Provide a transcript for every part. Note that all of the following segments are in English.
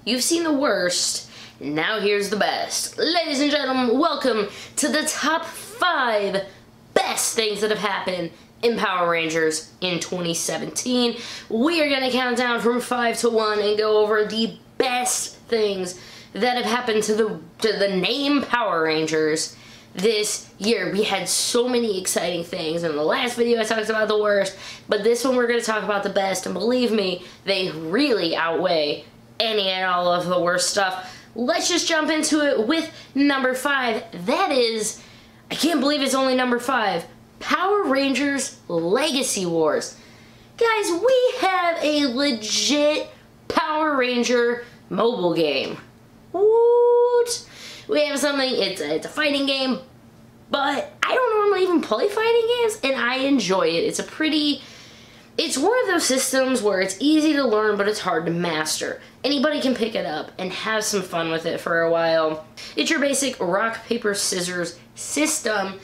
You've seen the worst, now here's the best. Ladies and gentlemen, welcome to the top 5 best things that have happened in Power Rangers in 2017. We are going to count down from 5 to 1 and go over the best things that have happened to the name Power Rangers this year. We had so many exciting things. In the last video I talked about the worst, but this one we're going to talk about the best, and believe me, they really outweigh any and all of the worst stuff. Let's just jump into it with number 5. That is, I can't believe it's only number 5, Power Rangers Legacy Wars. Guys, we have a legit Power Ranger mobile game. Woot! We have something, it's a fighting game, but I don't normally even play fighting games, and I enjoy it. It's one of those systems where it's easy to learn, but it's hard to master. Anybody can pick it up and have some fun with it for a while. It's your basic rock, paper, scissors system.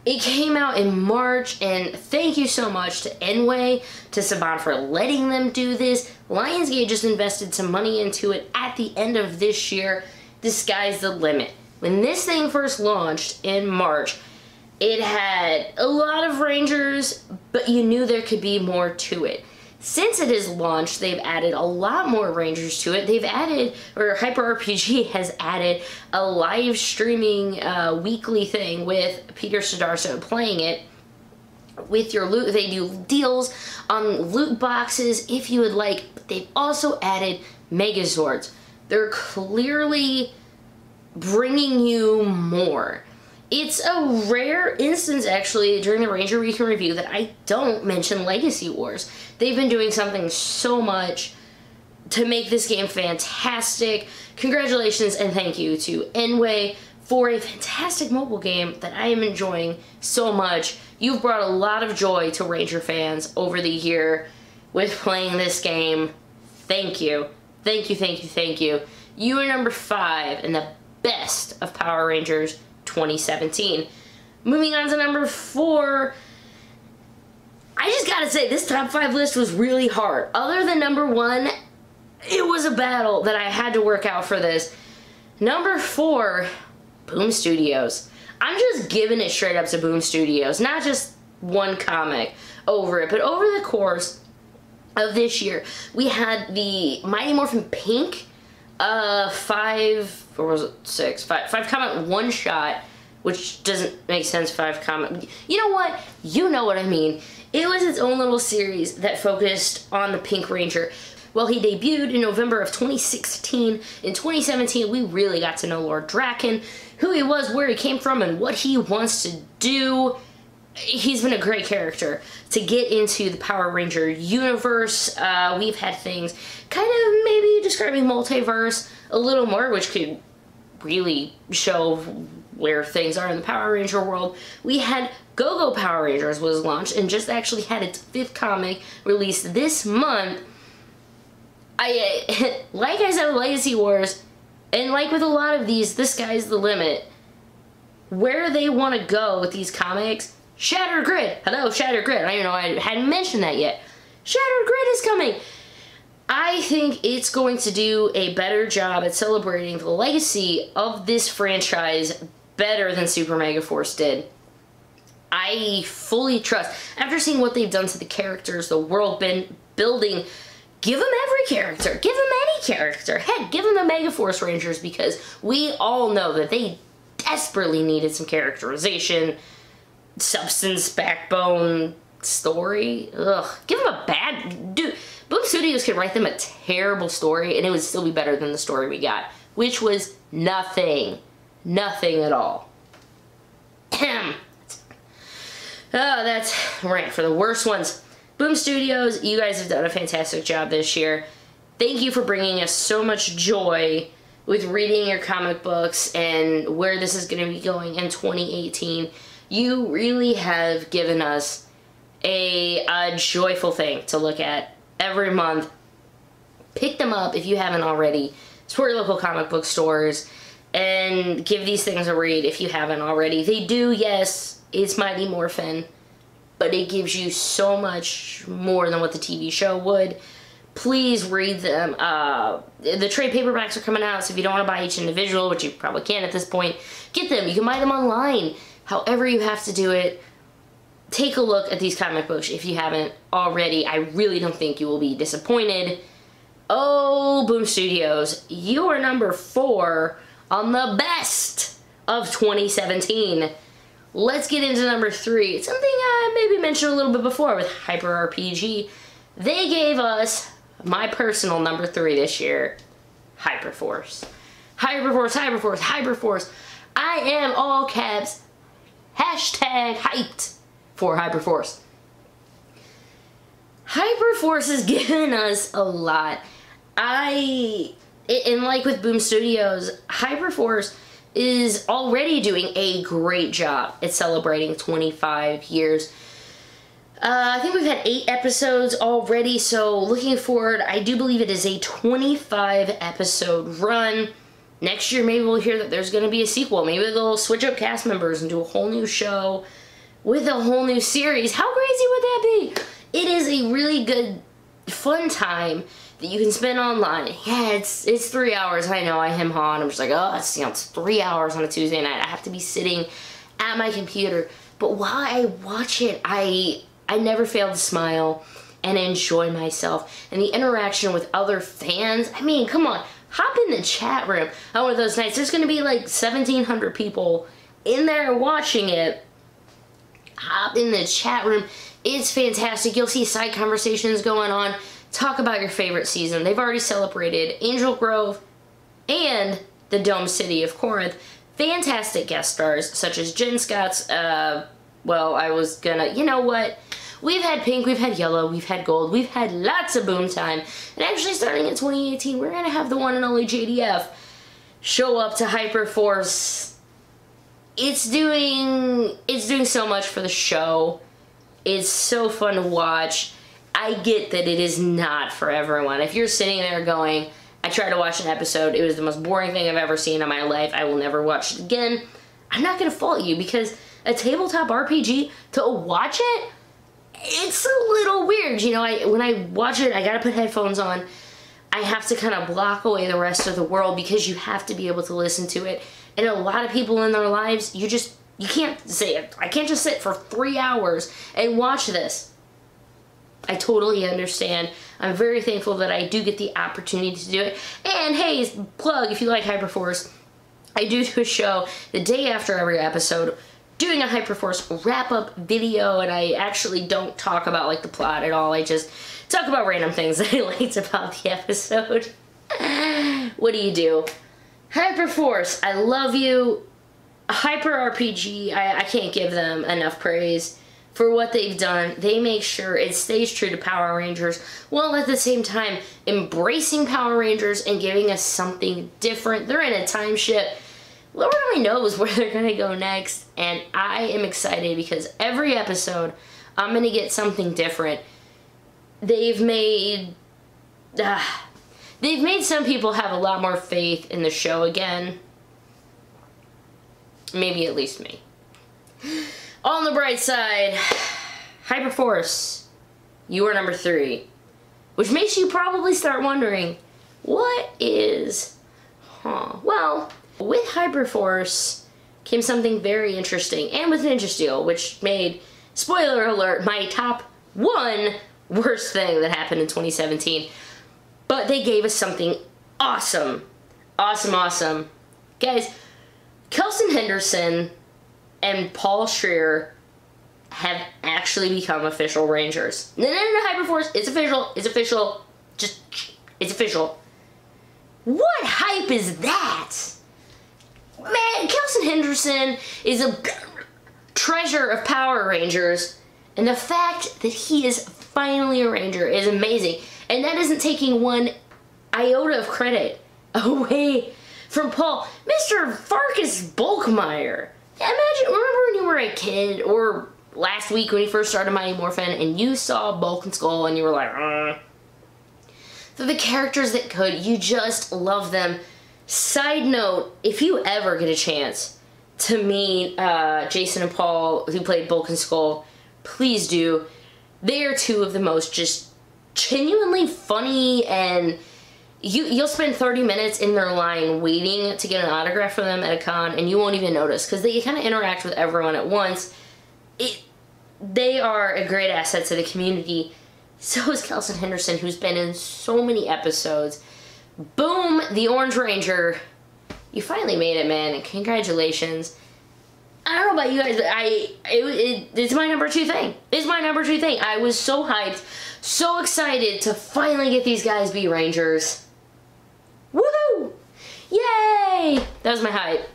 It came out in March, and thank you so much to Enway, to Saban for letting them do this. Lionsgate just invested some money into it at the end of this year. The sky's the limit. When this thing first launched in March, it had a lot of Rangers, but you knew there could be more to it. Since it has launched, they've added a lot more Rangers to it. They've added, or Hyper RPG has added, a live streaming weekly thing with Peter Sudarso playing it with your loot. They do deals on loot boxes if you would like, but they've also added Megazords. They're clearly bringing you more. It's a rare instance, actually, during the Ranger Week in Review that I don't mention Legacy Wars. They've been doing something so much to make this game fantastic. Congratulations and thank you to Enway for a fantastic mobile game that I am enjoying so much. You've brought a lot of joy to Ranger fans over the year with playing this game. Thank you. Thank you, thank you, thank you. You are number 5 in the best of Power Rangers 2017. Moving on to number 4, I just gotta say, this top 5 list was really hard. Other than number 1, it was a battle that I had to work out for this. Number 4, Boom Studios. I'm just giving it straight up to Boom Studios, not just one comic over it, but over the course of this year, we had the Mighty Morphin Pink 5, or was it 6? 5 comic one shot, which doesn't make sense. 5 comic, you know what? You know what I mean. It was its own little series that focused on the Pink Ranger. Well, he debuted in November of 2016. In 2017, we really got to know Lord Draken, who he was, where he came from, and what he wants to do. He's been a great character to get into the Power Ranger universe. We've had things kind of maybe describing multiverse a little more, which could really show where things are in the Power Ranger world. We had Go-Go Power Rangers was launched and just actually had its 5th comic released this month. Like I said with Legacy Wars, and like with a lot of these, the sky's the limit. Where they want to go with these comics. Shattered Grid. Hello, Shattered Grid. I don't know, I hadn't mentioned that yet. Shattered Grid is coming. I think it's going to do a better job at celebrating the legacy of this franchise better than Super Mega Force did. I fully trust. After seeing what they've done to the characters, the world building, give them every character. Give them any character. Heck, give them the Mega Force Rangers, because we all know that they desperately needed some characterization, substance, backbone, story. Ugh. Give them a bad... Dude, Boom Studios could write them a terrible story and it would still be better than the story we got, which was nothing. Nothing at all. Oh, that's right for the worst ones. Boom Studios, you guys have done a fantastic job this year. Thank you for bringing us so much joy with reading your comic books and where this is going to be going in 2018. You really have given us a joyful thing to look at every month. Pick them up if you haven't already. Support your local comic book stores and give these things a read if you haven't already. They do, yes, it's Mighty Morphin, but it gives you so much more than what the TV show would. Please read them. The trade paperbacks are coming out, so if you don't want to buy each individual, which you probably can at this point, get them. You can buy them online. However you have to do it, take a look at these comic books if you haven't already. I really don't think you will be disappointed. Oh, Boom Studios, you are number 4 on the best of 2017. Let's get into number 3. It's something I maybe mentioned a little bit before with Hyper RPG. They gave us my personal number 3 this year, Hyperforce. Hyperforce, Hyperforce, Hyperforce. I am all caps, hashtag hyped for Hyperforce. Hyperforce has given us a lot. And like with Boom Studios, Hyperforce is already doing a great job at celebrating 25 years. I think we've had 8 episodes already, so looking forward, I do believe it is a 25 episode run. Next year, maybe we'll hear that there's going to be a sequel. Maybe they'll switch up cast members and do a whole new show with a whole new series. How crazy would that be? It is a really good, fun time that you can spend online. Yeah, it's 3 hours. I know, I hem-haw, and I'm just like, oh, it's 3 hours on a Tuesday night. I have to be sitting at my computer. But while I watch it, I never fail to smile and enjoy myself. And the interaction with other fans, I mean, come on, hop in the chat room on one of those nights. There's going to be like 1,700 people in there watching it. Hop in the chat room. It's fantastic. You'll see side conversations going on. Talk about your favorite season. They've already celebrated Angel Grove and the Dome City of Corinth. Fantastic guest stars such as Jen Scott's, well, I was gonna, you know what? We've had pink, we've had yellow, we've had gold, we've had lots of boom time. And actually starting in 2018, we're gonna have the one and only JDF show up to Hyperforce. It's doing so much for the show. It's so fun to watch. I get that it is not for everyone. If you're sitting there going, I tried to watch an episode, it was the most boring thing I've ever seen in my life, I will never watch it again, I'm not gonna fault you, because a tabletop RPG, to watch it, it's a little weird. You know, when I watch it, I gotta put headphones on. I have to kind of block away the rest of the world because you have to be able to listen to it. And a lot of people in their lives, you can't say it. I can't just sit for 3 hours and watch this. I totally understand. I'm very thankful that I do get the opportunity to do it. And hey, plug, if you like Hyperforce, I do a show the day after every episode doing a Hyperforce wrap-up video, and I actually don't talk about like the plot at all. I just talk about random things that I liked about the episode. What do you do? Hyperforce, I love you. Hyper RPG, I can't give them enough praise for what they've done. They make sure it stays true to Power Rangers, while at the same time embracing Power Rangers and giving us something different. They're in a time ship. Lord only knows where they're going to go next, and I am excited because every episode I'm going to get something different. They've made some people have a lot more faith in the show again. Maybe at least me. On the bright side, Hyperforce, you are number 3. Which makes you probably start wondering, what is... Well, with Hyperforce came something very interesting. And with Ninja Steel, which made, spoiler alert, my top 1 worst thing that happened in 2017. But they gave us something awesome. Awesome, awesome. Guys, Kelson Henderson and Paul Schreier have actually become official Rangers. No, Hyperforce, it's official, it's official, it's official. What hype is that? Man, Kelson Henderson is a treasure of Power Rangers, and the fact that he is finally a Ranger is amazing. And that isn't taking one iota of credit away from Paul. Mr. Farkas Bulkmeyer. Imagine, remember when you were a kid, or last week when you first started Mighty Morphin, and you saw Bulk and Skull and you were like, They're the characters that could, you just love them. Side note, if you ever get a chance to meet Jason and Paul, who played Bulk and Skull, please do. They are 2 of the most just genuinely funny, and you'll spend 30 minutes in their line waiting to get an autograph from them at a con, and you won't even notice because they kind of interact with everyone at once. They are a great asset to the community. So is Kelson Henderson, who's been in so many episodes. Boom, the Orange Ranger. You finally made it, man, and congratulations. I don't know about you guys, but it's my number 2 thing. It's my number 2 thing. I was so hyped, so excited to finally get these guys be Rangers. Woohoo! Yay! That was my hype.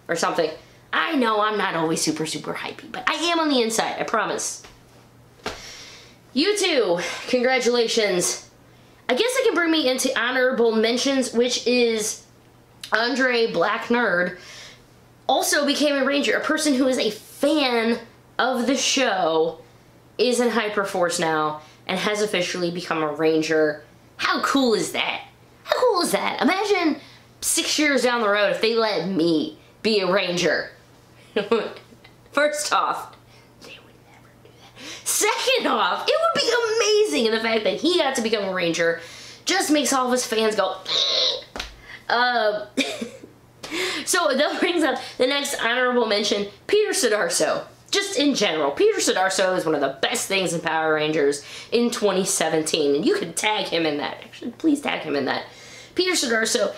Or something. I know I'm not always super hypey, but I am on the inside, I promise. You two, congratulations. I guess it can bring me into honorable mentions, which is Andre Black Nerd also became a Ranger. A person who is a fan of the show is in Hyperforce now and has officially become a Ranger. How cool is that? How cool is that? Imagine 6 years down the road if they let me be a Ranger. First off, they would never do that. Second off, it would be amazing, and the fact that he got to become a Ranger just makes all of his fans go So that brings up the next honorable mention, Peter Sudarso. Just in general, Peter Sudarso is one of the best things in Power Rangers in 2017, and you can tag him in that. Actually, please tag him in that. Peter Sudarso,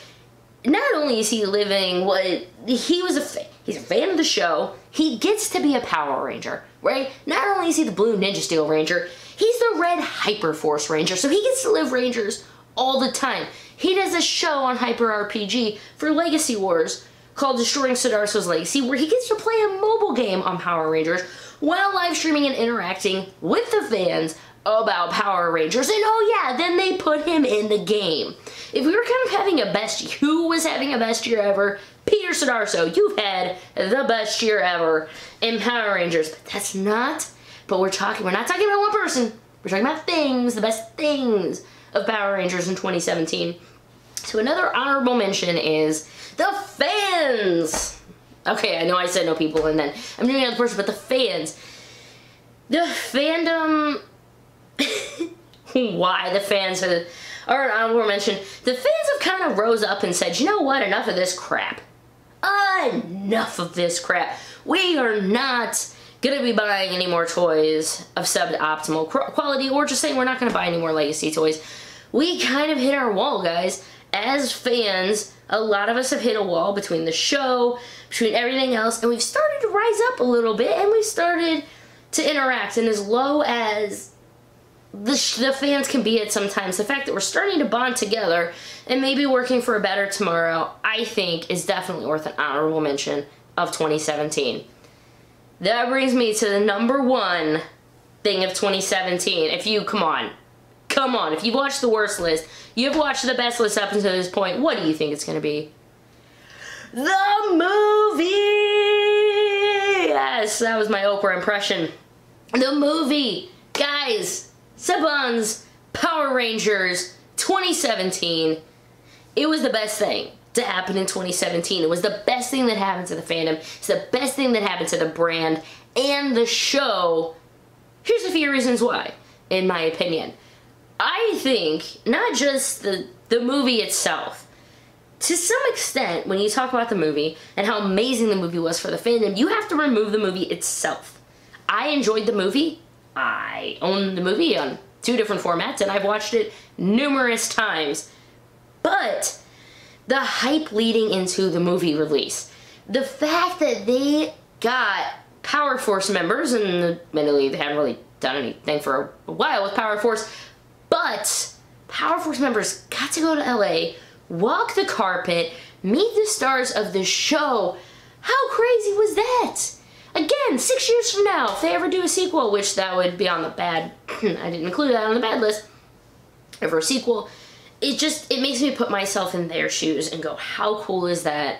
not only is he living what he's a fan of the show, he gets to be a Power Ranger, right? Not only is he the Blue Ninja Steel Ranger, he's the Red Hyperforce Ranger, so he gets to live Rangers all the time. He does a show on Hyper RPG for Legacy Wars called Destroying Sudarso's Legacy, where he gets to play a mobile game on Power Rangers while live streaming and interacting with the fans about Power Rangers. And oh yeah, then they put him in the game. If we were kind of having a best, who was having a best year ever? Peter Sudarso, you've had the best year ever in Power Rangers. But that's not, we're not talking about one person. We're talking about things, the best things of Power Rangers in 2017. So another honorable mention is the fans. Okay, I know I said no people and then I'm doing another person, but the fans. The fandom. Why the fans are an honorable mention. The fans have kind of rose up and said, you know what, enough of this crap. Enough of this crap. We are not gonna be buying any more toys of suboptimal quality, or just saying we're not gonna buy any more Legacy toys. We kind of hit our wall, guys. As fans, a lot of us have hit a wall between the show, between everything else, and we've started to rise up a little bit, and we've started to interact. And as low as the fans can be at sometimes, the fact that we're starting to bond together and maybe working for a better tomorrow, I think is definitely worth an honorable mention of 2017. That brings me to the number 1 thing of 2017. If you, come on, if you've watched the worst list, you've watched the best list up until this point, what do you think it's going to be? The movie! Yes, that was my Oprah impression. The movie! Guys, Saban's Power Rangers 2017. It was the best thing to happen in 2017. It was the best thing that happened to the fandom. It's the best thing that happened to the brand and the show. Here's a few reasons why, in my opinion. I think not just the movie itself. To some extent, when you talk about the movie and how amazing the movie was for the fandom, you have to remove the movie itself. I enjoyed the movie. I own the movie on 2 different formats, and I've watched it numerous times. But the hype leading into the movie release, the fact that they got Power Force members, and admittedly they hadn't really done anything for a while with Power Force, but Power Force members got to go to LA, walk the carpet, meet the stars of the show. How crazy was that? Again, 6 years from now, if they ever do a sequel, which that would be on the bad, I didn't include that on the bad list, or for a sequel, it makes me put myself in their shoes and go, how cool is that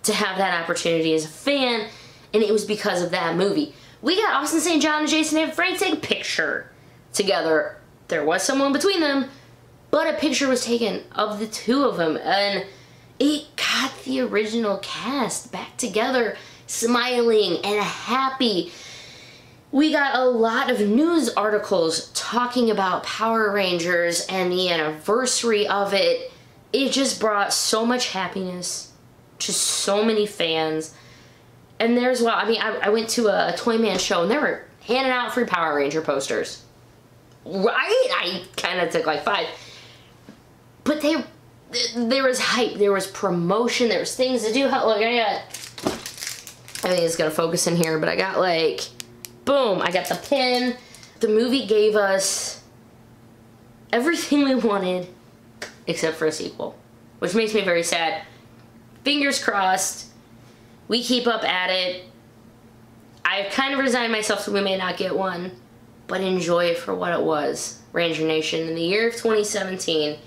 to have that opportunity as a fan? And it was because of that movie. We got Austin St. John and Jason and Frank take a picture together. There was someone between them, but a picture was taken of the 2 of them, and it got the original cast back together, smiling and happy. We got a lot of news articles talking about Power Rangers and the anniversary of it. It just brought so much happiness to so many fans. And there's, well, I mean, I went to a Toy Man show and they were handing out free Power Ranger posters. Right? I kind of took like 5. But there was hype, there was promotion, there was things to do. Look, I think it's gonna focus in here, but I got like, boom, I got the pin. The movie gave us everything we wanted except for a sequel, which makes me very sad. Fingers crossed, we keep up at it. I've kind of resigned myself to we may not get one, but enjoy it for what it was. Ranger Nation, in the year of 2017,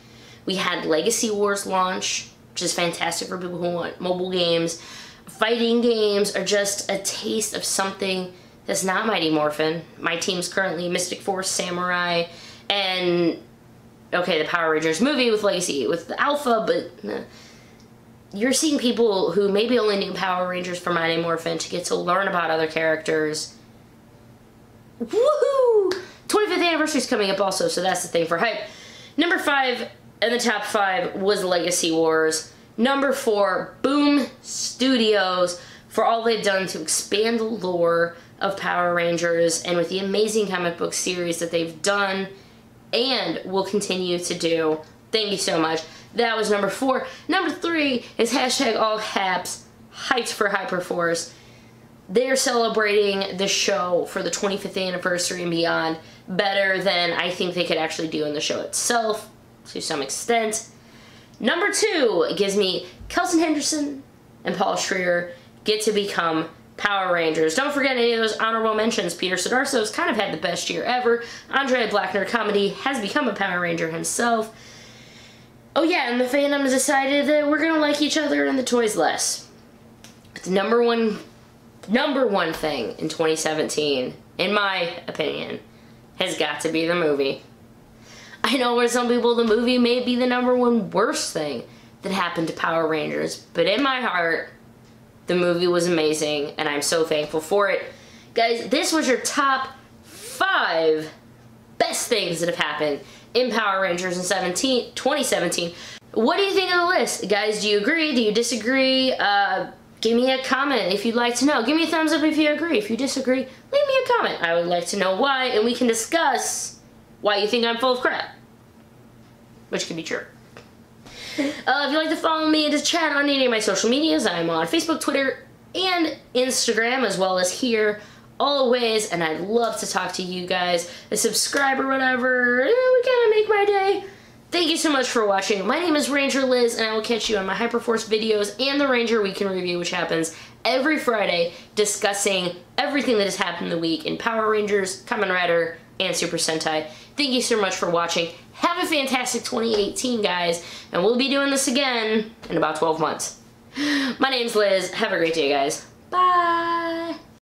we had Legacy Wars launch, which is fantastic for people who want mobile games. Fighting games are just a taste of something that's not Mighty Morphin. My team's currently Mystic Force, Samurai, and, okay, the Power Rangers movie with Legacy, with the Alpha, but you're seeing people who maybe only knew Power Rangers for Mighty Morphin to get to learn about other characters. Woohoo! 25th anniversary is coming up also, so that's the thing for hype. Number 5 in the top 5 was Legacy Wars. Number 4, Boom Studios, for all they've done to expand the lore of Power Rangers and with the amazing comic book series that they've done and will continue to do. Thank you so much. That was number 4. Number 3 is hashtag all caps, hyped for Hyperforce. They're celebrating the show for the 25th anniversary and beyond better than I think they could actually do in the show itself, to some extent. Number 2 gives me Kelson Henderson and Paul Schreier get to become Power Rangers. Don't forget any of those honorable mentions. Peter Sudarso's kind of had the best year ever. Andre Blackner Comedy has become a Power Ranger himself. Oh yeah, and the fandom has decided that we're gonna like each other and the toys less. But the number one thing in 2017, in my opinion, has got to be the movie. I know where some people, the movie may be the number 1 worst thing that happened to Power Rangers, but in my heart, the movie was amazing, and I'm so thankful for it. Guys, this was your top 5 best things that have happened in Power Rangers in 2017. What do you think of the list? Guys, do you agree? Do you disagree? Give me a comment if you'd like to know. Give me a thumbs up if you agree. If you disagree, leave me a comment. I would like to know why, and we can discuss why you think I'm full of crap. Which could be true. If you'd like to follow me and to chat on any of my social medias, I'm on Facebook, Twitter, and Instagram, as well as here, always, and I'd love to talk to you guys. A subscribe or whatever, we gotta make my day. Thank you so much for watching. My name is Ranger Liz, and I will catch you on my Hyperforce videos and the Ranger Weekend Review, which happens every Friday, discussing everything that has happened in the week in Power Rangers, Kamen Rider, and Super Sentai. Thank you so much for watching. Have a fantastic 2018, guys, and we'll be doing this again in about 12 months. My name's Liz. Have a great day, guys. Bye!